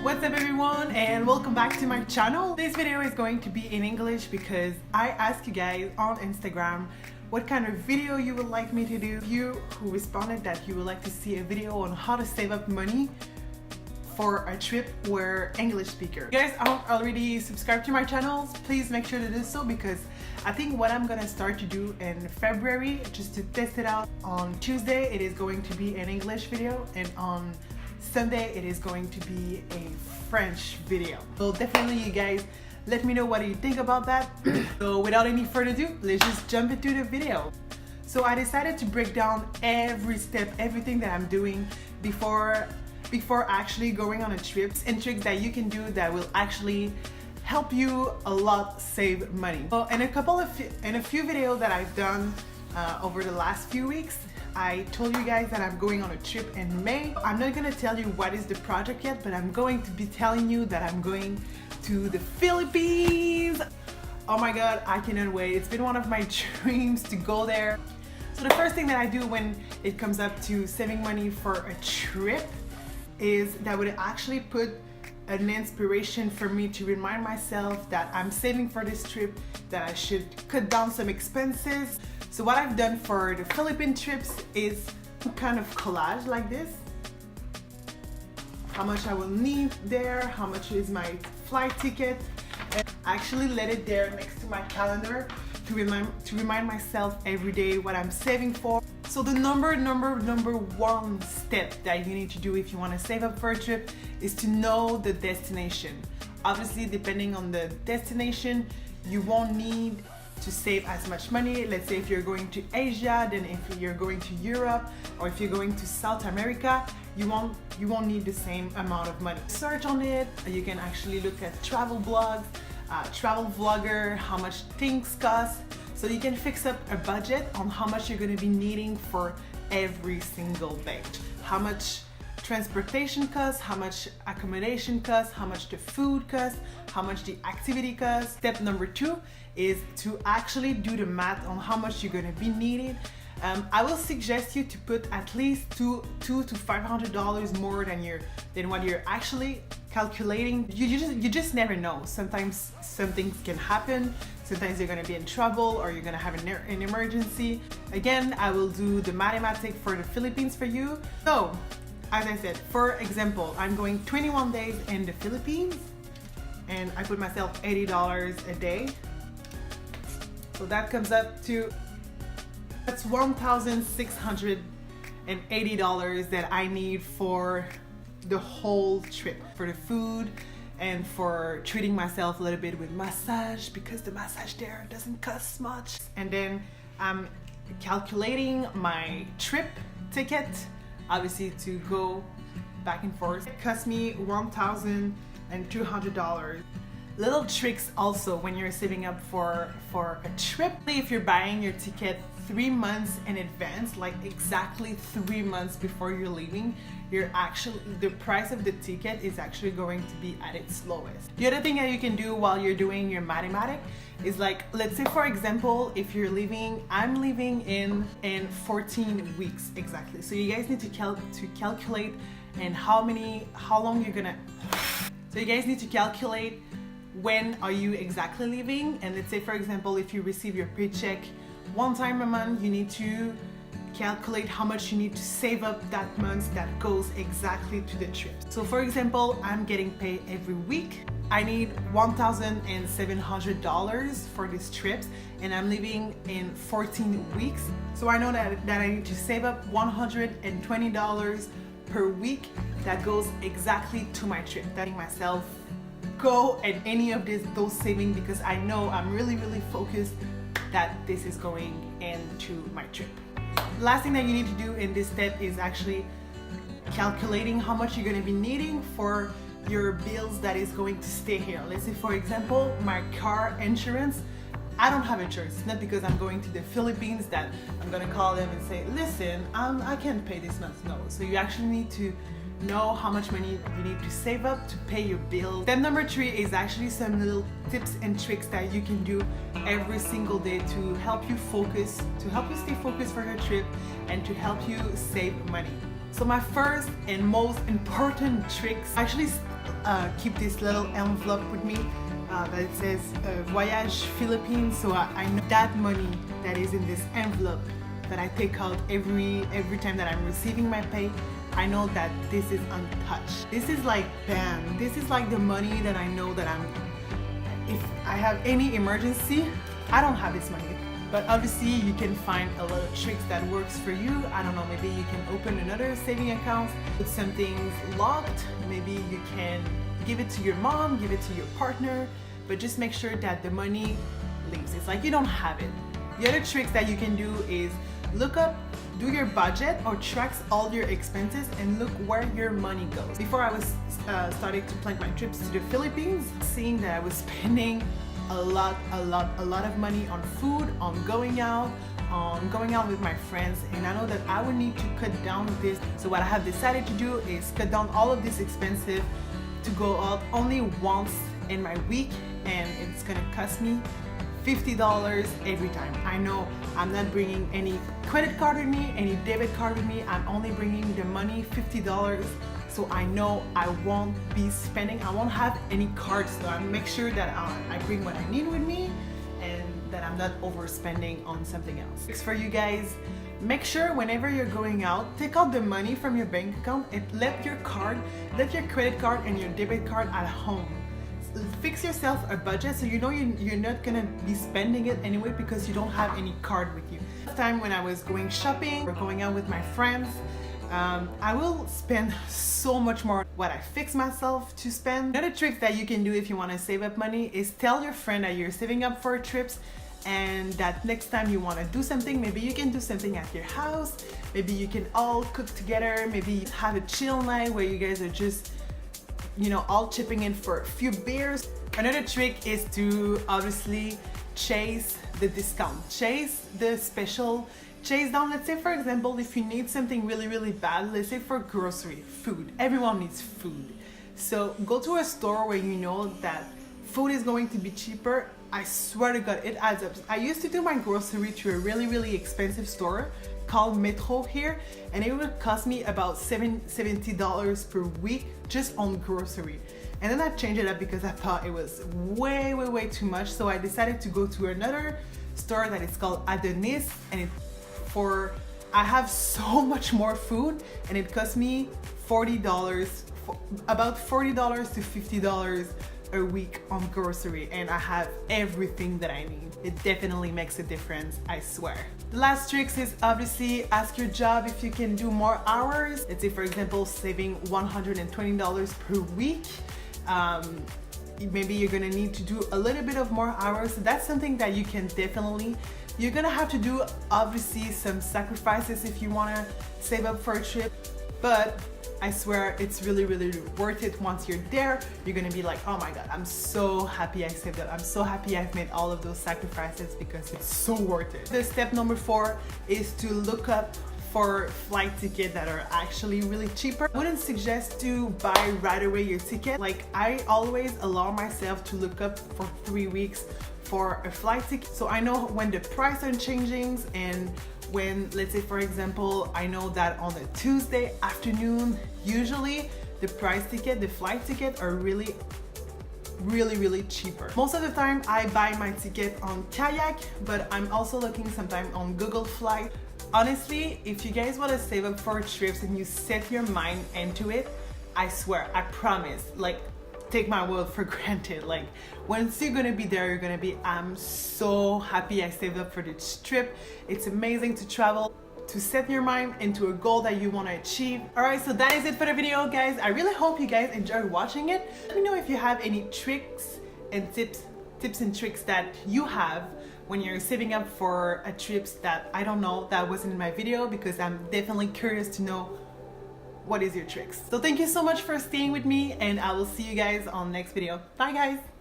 What's up everyone, and welcome back to my channel. This video is going to be in English because I asked you guys on Instagram what kind of video you would like me to do. You who responded that you would like to see a video on how to save up money for a trip where English speaker. If you guys aren't already subscribed to my channels, please make sure to do so, because I think what I'm gonna start to do in February, just to test it out, on Tuesday it is going to be an English video, and on Sunday it is going to be a French video. So definitely you guys let me know what you think about that. So without any further ado, let's just jump into the video. So I decided to break down every step, everything that I'm doing before actually going on a trip, and tricks that you can do that will actually help you a lot save money. So in a few videos that I've done over the last few weeks, I told you guys that I'm going on a trip in May. I'm not gonna tell you what is the project yet, but I'm going to be telling you that I'm going to the Philippines. Oh my god, I cannot wait. It's been one of my dreams to go there. So the first thing that I do when it comes up to saving money for a trip is that would actually put an inspiration for me to remind myself that I'm saving for this trip, that I should cut down some expenses. So what I've done for the Philippine trips is kind of collage like this. How much I will need there, how much is my flight ticket, and I actually let it there next to my calendar to remind myself every day what I'm saving for. So the number one step that you need to do if you want to save up for a trip is to know the destination. Obviously, depending on the destination, you won't need to save as much money. Let's say if you're going to Asia, then if you're going to Europe, or if you're going to South America, you won't need the same amount of money. Search on it. You can actually look at travel blogs, travel vlogger, how much things cost, so you can fix up a budget on how much you're going to be needing for every single day. How much transportation costs, how much accommodation costs, how much the food costs, how much the activity costs. Step number 2 is to actually do the math on how much you're going to be needing. I will suggest you to put at least $200 to $500 more than what you're actually calculating. You just never know. Sometimes some things can happen. Sometimes you're going to be in trouble, or you're going to have an emergency. Again, I will do the mathematics for the Philippines for you. So as I said, for example, I'm going 21 days in the Philippines, and I put myself $80 a day. So that comes up to, that's $1,680 that I need for the whole trip, for the food and for treating myself a little bit with massage, because the massage there doesn't cost much. And then I'm calculating my trip ticket, obviously to go back and forth. It cost me $1,200. Little tricks also when you're saving up for a trip. If you're buying your ticket 3 months in advance, like exactly 3 months before you're leaving, the price of the ticket is actually going to be at its lowest. The other thing that you can do while you're doing your mathematics is, like, let's say for example, if you're leaving, I'm leaving in 14 weeks exactly. So you guys need to calculate and how long you're gonna. So you guys need to calculate when are you exactly leaving. And let's say for example, if you receive your paycheck one time a month, you need to calculate how much you need to save up that month that goes exactly to the trip. So for example, I'm getting paid every week. I need $1,700 for this trip, and I'm leaving in 14 weeks. So I know that I need to save up $120 per week that goes exactly to my trip. Letting myself go at any of those savings, because I know I'm really focused that this is going into my trip. Last thing that you need to do in this step is actually calculating how much you're going to be needing for your bills that is going to stay here. Let's say for example, my car insurance, I don't have insurance. It's not because I'm going to the Philippines that I'm going to call them and say, listen, I can't pay this month. No. So you actually need to know how much money you need to save up to pay your bills. Step number 3 is actually some little tips and tricks that you can do every single day to help you stay focused for your trip and to help you save money. So my first and most important tricks, I actually keep this little envelope with me that it says Voyage Philippines. So I know that money that is in this envelope that I take out every time that I'm receiving my pay, I know that this is untouched. This is like bam, this is like the money that I know that if I have any emergency, I don't have this money. But obviously you can find a lot of tricks that works for you. I don't know, maybe you can open another saving account, put some things locked, maybe you can give it to your mom, give it to your partner, but just make sure that the money leaves. It's like you don't have it. The other tricks that you can do is look up, do your budget or tracks all your expenses and look where your money goes. Before I was starting to plan my trips to the Philippines, seeing that I was spending a lot of money on food, on going out with my friends, and I know that I would need to cut down this. So what I have decided to do is cut down all of this expensive to go out only once in my week, and it's gonna cost me $50 every time. I know I'm not bringing any credit card with me, any debit card with me. I'm only bringing the money, $50. So I know I won't be spending, I won't have any cards, so I make sure that I bring what I need with me and that I'm not overspending on something else. It's for you guys, make sure whenever you're going out, take out the money from your bank account and let your credit card and your debit card at home. Fix yourself a budget so you know you're not gonna be spending it anyway because you don't have any card with you. Last time when I was going shopping or going out with my friends, I will spend so much more what I fix myself to spend. Another trick that you can do if you want to save up money is tell your friend that you're saving up for trips and that next time you want to do something, maybe you can do something at your house, maybe you can all cook together, maybe have a chill night where you guys are just, you know, all chipping in for a few beers. Another trick is to obviously chase the discount, chase the special, chase down. Let's say for example, if you need something really bad, let's say for grocery, food, everyone needs food. So go to a store where you know that food is going to be cheaper. I swear to God, it adds up. I used to do my grocery to a really expensive store called Metro here, and it would cost me about $70 per week just on grocery. And then I changed it up because I thought it was way too much. So I decided to go to another store that is called Adonis, and I have so much more food, and it cost me $40, about $40 to $50 a week on grocery, and I have everything that I need. It definitely makes a difference, I swear. The last trick is obviously ask your job if you can do more hours. Let's say for example, saving $120 per week. Maybe you're gonna need to do a little bit of more hours. So that's something that you can definitely, you're gonna have to do obviously some sacrifices if you wanna save up for a trip, but I swear it's really worth it. Once you're there, you're gonna be like, oh my God, I'm so happy I saved up. I'm so happy I've made all of those sacrifices because it's so worth it. The step number 4 is to look up for flight tickets that are actually really cheaper. I wouldn't suggest to buy right away your ticket. Like I always allow myself to look up for 3 weeks for a flight ticket. So I know when the price are changing, and when, let's say for example, I know that on a Tuesday afternoon, usually the flight ticket are really cheaper. Most of the time I buy my ticket on Kayak, but I'm also looking sometimes on Google Flight. Honestly, if you guys want to save up for trips and you set your mind into it, I swear, I promise, like, take my word for granted. Like, once you're gonna be there, you're gonna be, I'm so happy I saved up for this trip. It's amazing to travel, to set your mind into a goal that you want to achieve. Alright, so that is it for the video, guys. I really hope you guys enjoyed watching it. Let me know if you have any tricks and tips and tricks that you have when you're saving up for a trip that I don't know, that wasn't in my video, because I'm definitely curious to know what is your tricks. So thank you so much for staying with me, and I will see you guys on the next video. Bye guys.